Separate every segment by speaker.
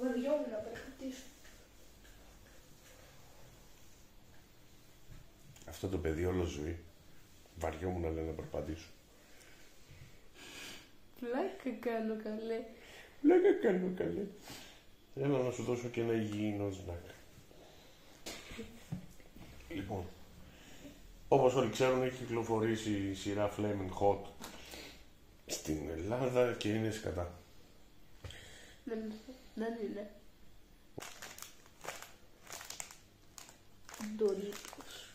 Speaker 1: Βαριόμουν να περπατήσω.
Speaker 2: Αυτό το παιδί όλο ζωή. Βαριόμουν να λέει να περπατήσω.
Speaker 1: Πλάκα κάνω καλέ.
Speaker 2: Πλάκα κάνω καλέ. Έλα να σου δώσω και ένα υγιεινό σνακ. Λοιπόν, όπως όλοι ξέρουν, έχει κυκλοφορήσει η σειρά Flaming Hot στην Ελλάδα και είναι σκατά.
Speaker 1: Δεν είναι. Ντορίτος.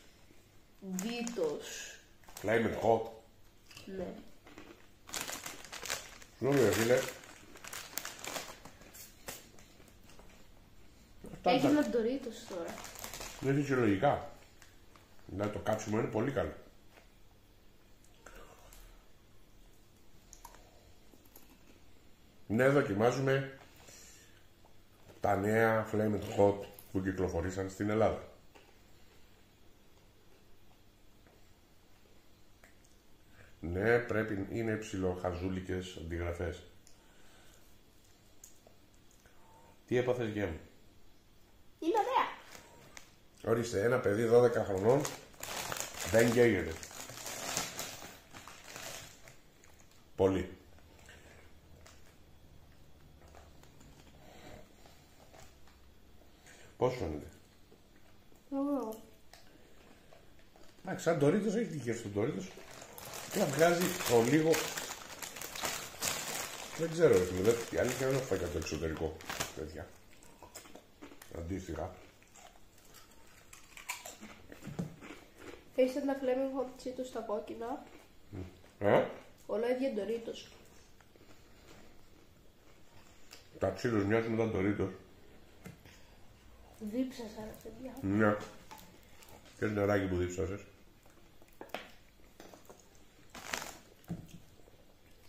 Speaker 1: Δίτος.
Speaker 2: Flaming Hot.
Speaker 1: Ναι.
Speaker 2: Συγγνώμη, φίλε.
Speaker 1: Έχει ένα Ντορίτος τώρα.
Speaker 2: Είναι φυσιολογικά. Να το κάψιμο είναι πολύ καλό. Ναι, δοκιμάζουμε τα νέα Flaming Hot που κυκλοφορήσαν στην Ελλάδα. Ναι, πρέπει, είναι ψιλοχαζούλικες αντιγραφές. Τι έπαθες, γεια μου?
Speaker 1: Είναι ωραία.
Speaker 2: Ορίστε, ένα παιδί 12 χρονών δεν καίγεται. Πολύ. Πώς φαίνεται?
Speaker 1: Ωραίο.
Speaker 2: Εντάξει, σαν Ντορίτος έχει τυχαία στον Ντορίτος. Και να βγάζει το λίγο. Δεν ξέρω, η αλήθεια δεν έχω φάει το εξωτερικό. Τέτοια. Αντίστοιχα.
Speaker 1: Έχεις ένα Flaming Hot Cheetos στα κόκκινα. Όλα ίδια Ντορίτος.
Speaker 2: Τα Cheetos μοιάζουν με τα Ντορίτος.
Speaker 1: Δίψασα ρε παιδιά.
Speaker 2: Ναι. Και νεράκι που δίψασες.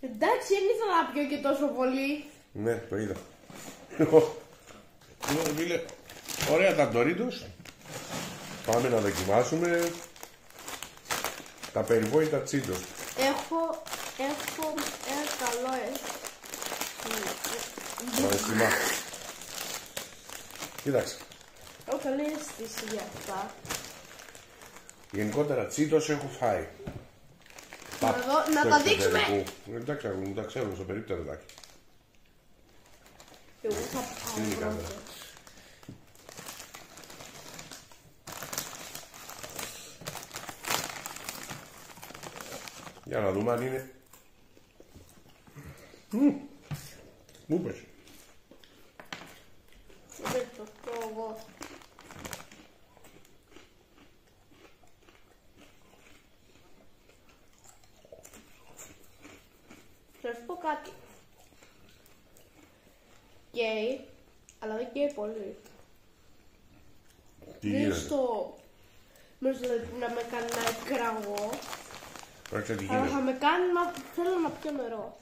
Speaker 1: Εντάξει, δεν ήθελα να πιω και τόσο πολύ.
Speaker 2: Ναι, το είδα. Λοιπόν, φίλε, ωραία τα Ντορίτος. Πάμε να δοκιμάσουμε τα περιβόητα Cheetos.
Speaker 1: Έχω ένα καλό
Speaker 2: Μάλιστα. Κοίταξε.
Speaker 1: έχω καλή αίσθηση για αυτά.
Speaker 2: Γενικότερα Cheetos έχω φάει.
Speaker 1: Να τα δείξουμε.
Speaker 2: Εντάξει, μου τα ξέρουν στο περίπτερο τάκι.
Speaker 1: Εγώ θα
Speaker 2: Είναι η
Speaker 1: πάω
Speaker 2: κάμερα.
Speaker 1: πρώτο.
Speaker 2: Για να δούμε αν είναι. Μου πες.
Speaker 1: Δεν το πω εγώ. Θα σου πω κάτι. Καίει, αλλά δεν καίει πολύ.
Speaker 2: Τι
Speaker 1: Δεν
Speaker 2: γίνεται?
Speaker 1: στο... Νομίζω να με κάνει να εκραγώ,
Speaker 2: Κοίταξε τι
Speaker 1: αλλά θα
Speaker 2: γίνεται.
Speaker 1: με κάνει να θέλω να πιω νερό.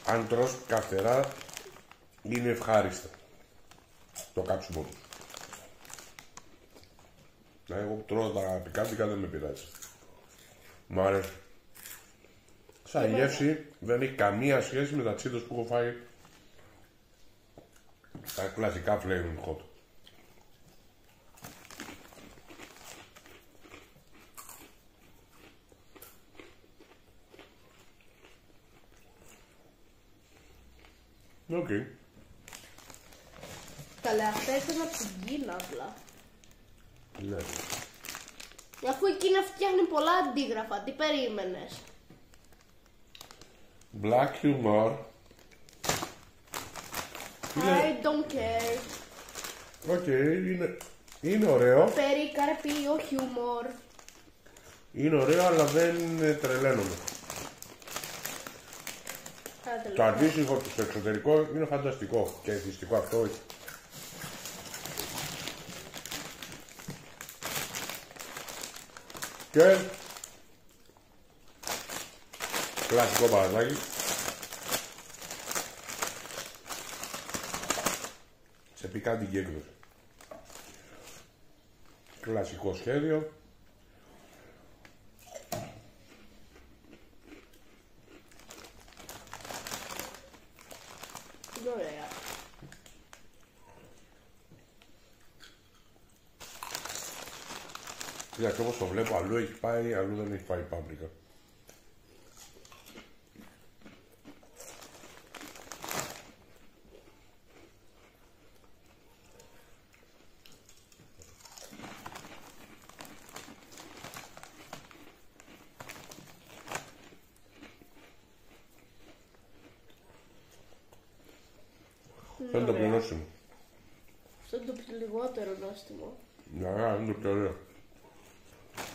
Speaker 2: Αν τρως καυτερά είναι ευχάριστα το κάψιμο του. Εγώ που τρώω τα πικάντικα δεν με πειράζει. Μ' αρέσει. Σαν γεύση δεν έχει καμία σχέση με τα Cheetos που έχω φάει. Τα κλασικά Flaming Hot. Οκ.
Speaker 1: Καλά, αυτά ήταν από την Κίνα απλά.
Speaker 2: Ναι.
Speaker 1: Αφού η Κίνα φτιάχνει πολλά αντίγραφα, τι περίμενες?
Speaker 2: Black humor.
Speaker 1: I don't care.
Speaker 2: Οκ, είναι ωραίο.
Speaker 1: Περί καρπίο χιούμορ.
Speaker 2: Είναι ωραίο, αλλά δεν τρελαίνομαι. Το αντίστοιχο του στο εξωτερικό είναι φανταστικό και εθιστικό αυτό όχι. Και κλασικό παραδάκι σε πικάντικη έκδοση. Κλασικό σχέδιο.
Speaker 1: ωραία.
Speaker 2: Κοίταξε, όπως το βλέπω, αλλού έχει πάει, αλλού δεν έχει πάει πάμπρικα. Αυτό είναι το πιο νόστιμο.
Speaker 1: Αυτό είναι το πιο λιγότερο νόστιμο.
Speaker 2: Ναι, είναι το πιο ωραίο.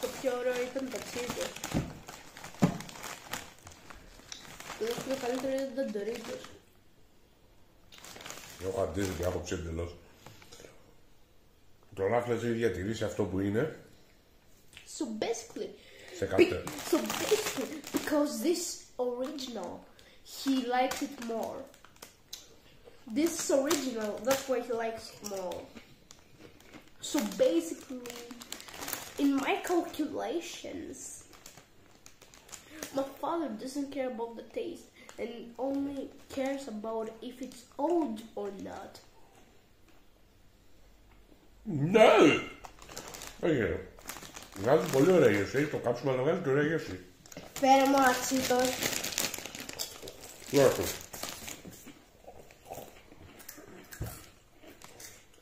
Speaker 1: Το πιο ωραίο ήταν τα τσίπια. Το δεύτερο καλύτερο ήταν τα Doritos.
Speaker 2: Έχω αντίθετη άποψη εντελώς. Το Ruffles έχει διατηρήσει αυτό που είναι.
Speaker 1: So basically,
Speaker 2: Σε κάθε.
Speaker 1: because this original, he likes it more. This is original, that's why he likes it more. So basically, in my calculations, my father doesn't care about the taste and only cares about if it's old or not.
Speaker 2: Ναι! Όχι. Βγάζει πολύ ωραία γεύση. Έχει το κάψιμο, αλλά βγάζει και ωραία γεύση.
Speaker 1: Φέρε μου αξίτος.
Speaker 2: Λάθο.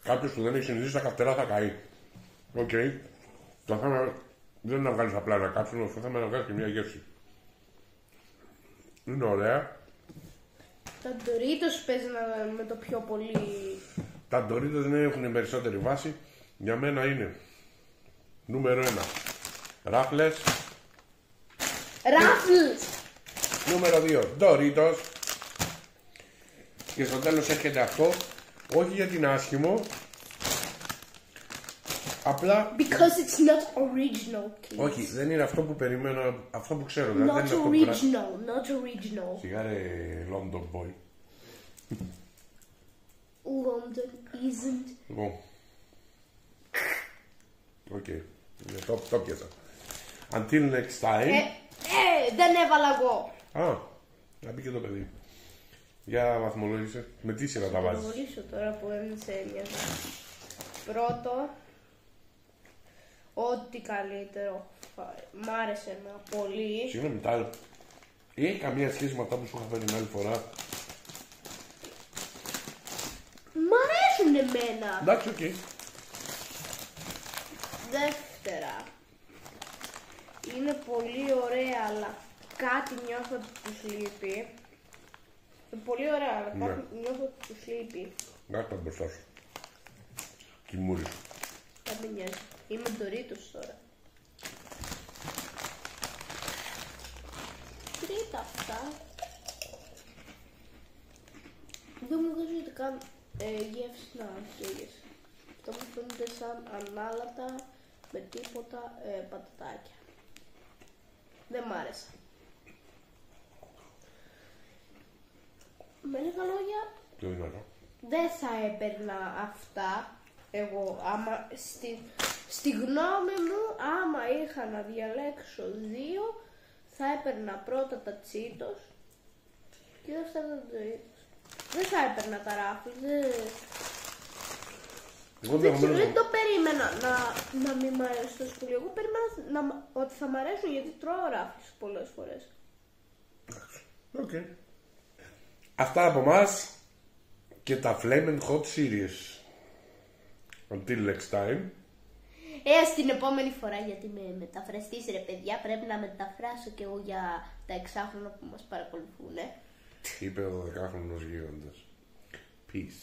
Speaker 2: Κάποιος που δεν έχει συνηθίσει τα καυτερά θα καεί. Οκ. Το θέμα δεν είναι να βγάλεις απλά ένα κάψιμο, το θέμα είναι να βγάλεις και μια γεύση. Είναι ωραία.
Speaker 1: Τα Doritos παίζουν με το πιο πολύ.
Speaker 2: Τα Doritos δεν έχουν περισσότερη βάση. Για μένα είναι νούμερο 1 Ruffles.
Speaker 1: Ruffles!
Speaker 2: Νούμερο 2 Doritos. Και στο τέλος έρχεται αυτό. Όχι γιατί είναι άσχημο. Απλά.
Speaker 1: Because it's not original, kids.
Speaker 2: Όχι, δεν είναι αυτό που περιμένω. Αυτό που ξέρω. Δηλαδή,
Speaker 1: Not
Speaker 2: δεν είναι αυτό που
Speaker 1: original, not original.
Speaker 2: Σιγά ρε London boy.
Speaker 1: London isn't.
Speaker 2: Λοιπόν. Οκ. Το πιάσα. Until next time.
Speaker 1: Δεν έβαλα εγώ.
Speaker 2: Α, να πει και το παιδί. Για βαθμολόγησε. Με τι σειρά τα βάζεις?
Speaker 1: Θα βολήσω τώρα που δεν σε έμοιαζε. Πρώτο, ό,τι καλύτερο. Μ' άρεσε πολύ.
Speaker 2: Συγγνώμη, τα άλλα. Έχει καμία σχέση με αυτά που σου είχα φέρει την άλλη φορά?
Speaker 1: Μ' αρέσουν εμένα.
Speaker 2: Εντάξει, οκ.
Speaker 1: Δεύτερα, είναι πολύ ωραία, αλλά κάτι νιώθω ότι τους λείπει. Είναι πολύ ωραία, αλλά
Speaker 2: Ναι.
Speaker 1: κάτι νιώθω ότι τους λείπει.
Speaker 2: Γάστα μπροστά σου. Κιμούρι σου.
Speaker 1: Δεν με νοιάζει. Είμαι Doritos τώρα. Τρίτα αυτά. Δεν μου βγάζει ούτε καν γεύση να καίγεσαι. Αυτό μου φαίνεται σαν ανάλατα με τίποτα πατατάκια. Δεν μ' άρεσε. Με λίγα λόγια,
Speaker 2: Πιο δυνατό.
Speaker 1: δεν θα έπαιρνα αυτά. Εγώ, άμα στη γνώμη μου, άμα είχα να διαλέξω δύο, θα έπαιρνα πρώτα τα Cheetos και δεύτερα τα Doritos. Δεν θα έπαιρνα τα Ruffles. Δεν το περίμενα να μην μ' αρέσει το σχολείο. Εγώ περίμενα ότι θα μ' αρέσουν γιατί τρώω Ruffles πολλές φορές.
Speaker 2: Οκ. Αυτά από εμάς και τα Flamin' Hot Series. Until next time.
Speaker 1: Στην επόμενη φορά, γιατί με μεταφραστής ρε παιδιά, πρέπει να μεταφράσω και εγώ για τα εξάχρονα που μας παρακολουθούν.
Speaker 2: Είπε ο 12χρονος γίγαντας. Peace.